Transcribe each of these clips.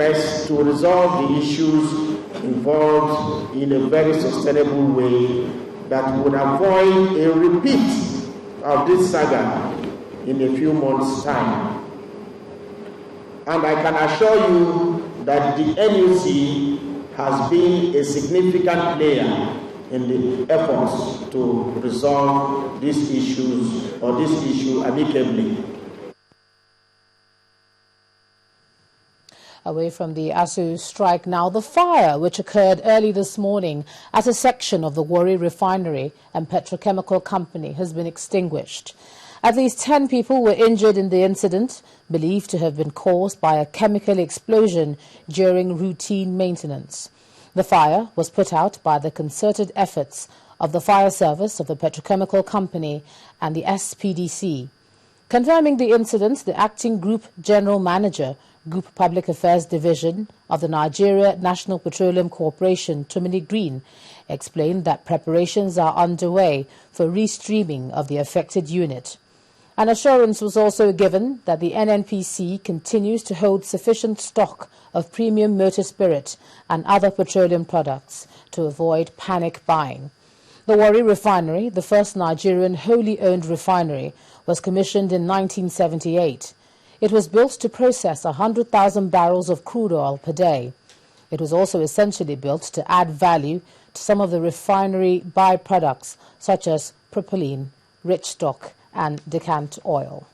First, to resolve the issues involved in a very sustainable way that would avoid a repeat of this saga in a few months' time. And I can assure you that the NUC has been a significant player in the efforts to resolve these issues or this issue amicably. Away from the ASU strike now, the fire which occurred early this morning at a section of the Warri Refinery and Petrochemical Company has been extinguished. At least 10 people were injured in the incident, believed to have been caused by a chemical explosion during routine maintenance. The fire was put out by the concerted efforts of the fire service of the Petrochemical Company and the SPDC. Confirming the incident, the acting Group General Manager, Group Public Affairs Division of the Nigeria National Petroleum Corporation, Tumini Green, explained that preparations are underway for restreaming of the affected unit. An assurance was also given that the NNPC continues to hold sufficient stock of premium motor spirit and other petroleum products to avoid panic buying. The Warri Refinery, the first Nigerian wholly owned refinery, was commissioned in 1978. It was built to process 100,000 barrels of crude oil per day. It was also essentially built to add value to some of the refinery byproducts such as propylene, rich stock and decant oil.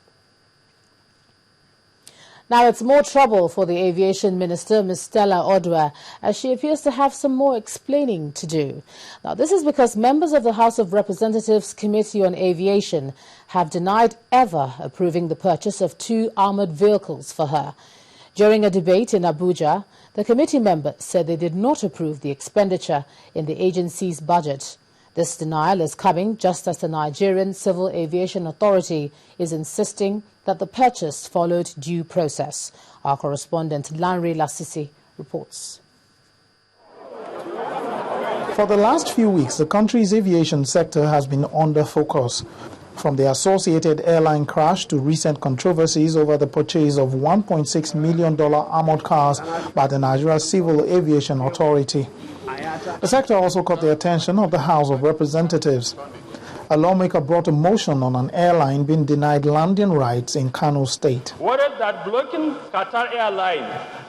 Now it's more trouble for the Aviation Minister, Ms. Stella Odwa, as she appears to have some more explaining to do. Now this is because members of the House of Representatives Committee on Aviation have denied ever approving the purchase of 2 armoured vehicles for her. During a debate in Abuja, the committee member said they did not approve the expenditure in the agency's budget. This denial is coming just as the Nigerian Civil Aviation Authority is insisting that the purchase followed due process. Our correspondent Lanre Lasisi reports. For the last few weeks, the country's aviation sector has been under focus. From the Associated Airline crash to recent controversies over the purchase of $1.6 million armored cars by the Nigeria Civil Aviation Authority. The sector also caught the attention of the House of Representatives. A lawmaker brought a motion on an airline being denied landing rights in Kano State. Worried that blocking Qatar Airline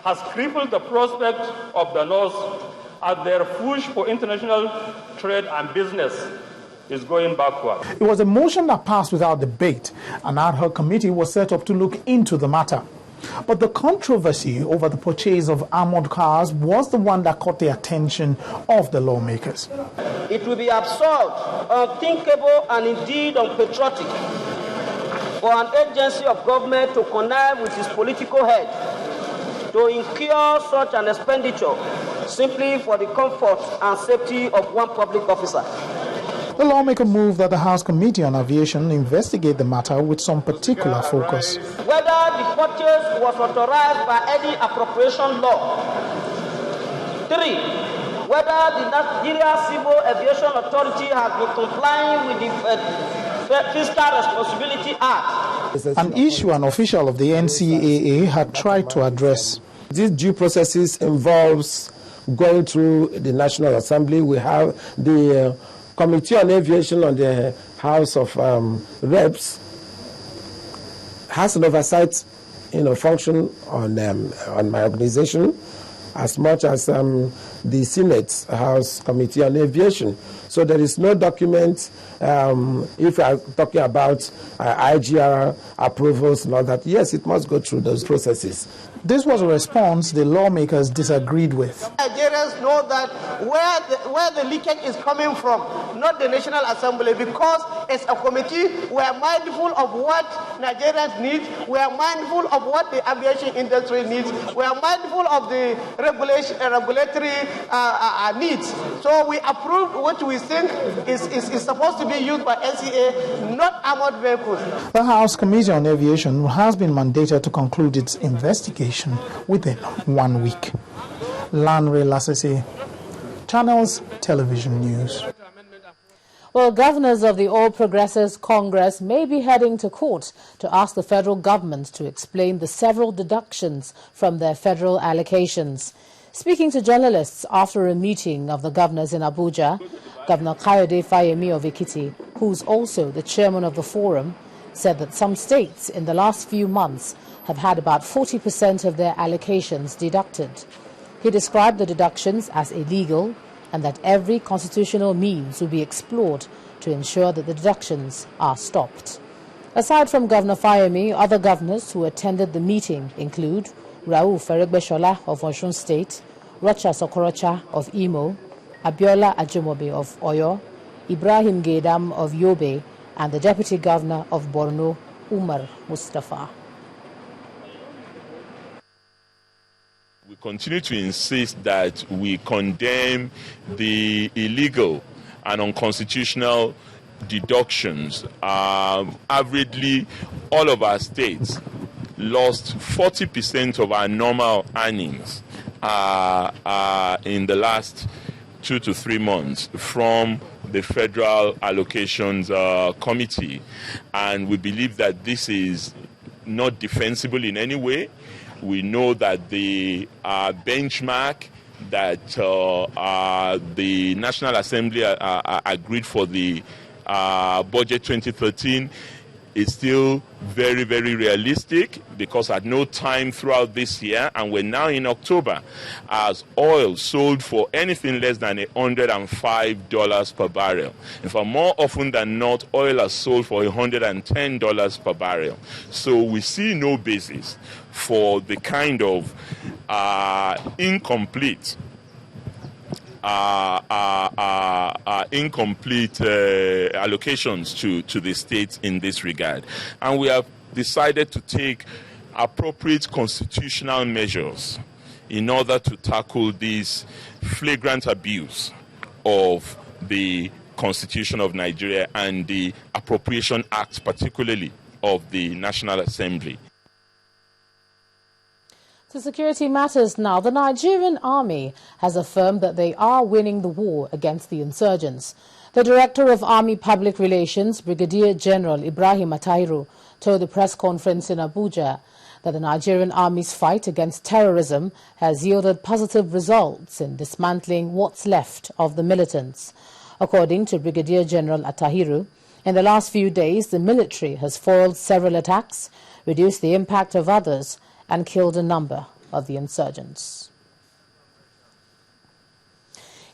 has crippled the prospect of the North as their push for international trade and business is going backward. It was a motion that passed without debate. An ad hoc committee was set up to look into the matter. But the controversy over the purchase of armored cars was the one that caught the attention of the lawmakers. It will be absurd, unthinkable, and indeed unpatriotic for an agency of government to connive with its political head to incur such an expenditure simply for the comfort and safety of one public officer. The lawmaker moved that the House Committee on Aviation investigate the matter with some particular focus. Whether the purchase was authorized by any appropriation law. 3. Whether the Nigeria Civil Aviation Authority has been complying with the Fiscal Responsibility Act. An issue an official of the NCAA had tried to address. These due processes involves going through the National Assembly. We have the Committee on Aviation on the House of Reps has an oversight, function on my organization, as much as the Senate House Committee on Aviation. So there is no document, if we are talking about IGR approvals and all that, yes, it must go through those processes. This was a response the lawmakers disagreed with. Nigerians know that where the leakage is coming from, not the National Assembly, because as a committee, we are mindful of what Nigerians need, we are mindful of what the aviation industry needs, we are mindful of the regulatory needs. So we approve what we think is supposed to be used by NCA, not armored vehicles. The House Committee on Aviation has been mandated to conclude its investigation within 1 week. Lanre Lasisi, Channels Television News. Well, governors of the All Progressives Congress may be heading to court to ask the federal government to explain the several deductions from their federal allocations. Speaking to journalists after a meeting of the governors in Abuja, Governor Kayode Fayemi of Ekiti, who's also the chairman of the forum, said that some states in the last few months have had about 40% of their allocations deducted. He described the deductions as illegal and that every constitutional means will be explored to ensure that the deductions are stopped. Aside from Governor Fayemi, other governors who attended the meeting include Rauf Feregbeshola of Osun State, Rocha Sokorocha of Imo, Abiola Ajumobi of Oyo, Ibrahim Gaidam of Yobe, and the Deputy Governor of Borno, Umar Mustafa. We continue to insist that we condemn the illegal and unconstitutional deductions. Averagely, all of our states lost 40% of our normal earnings in the last 2 to 3 months from the Federal Allocations Committee. And we believe that this is not defensible in any way. We know that the benchmark that the National Assembly agreed for the budget 2013 is still very, very realistic, because at no time throughout this year, and we're now in October, as oil sold for anything less than $105 per barrel. In fact, more often than not, oil has sold for $110 per barrel. So we see no basis for the kind of incomplete allocations to the states in this regard. And we have decided to take appropriate constitutional measures in order to tackle this flagrant abuse of the Constitution of Nigeria and the Appropriation Act, particularly of the National Assembly. To security matters now, the Nigerian army has affirmed that they are winning the war against the insurgents. The Director of Army Public Relations, Brigadier General Ibrahim Atahiru, told the press conference in Abuja that the Nigerian army's fight against terrorism has yielded positive results in dismantling what's left of the militants. According to Brigadier General Atahiru, in the last few days, the military has foiled several attacks, reduced the impact of others, and killed a number of the insurgents.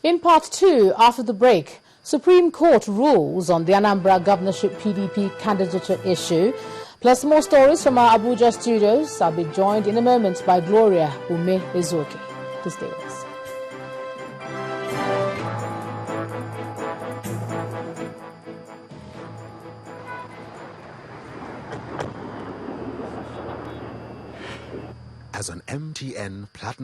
In part 2, after the break, Supreme Court rules on the Anambra governorship PDP candidature issue, plus more stories from our Abuja studios. I'll be joined in a moment by Gloria Ume Ezuoke. Please stay with us. As an MTN Platinum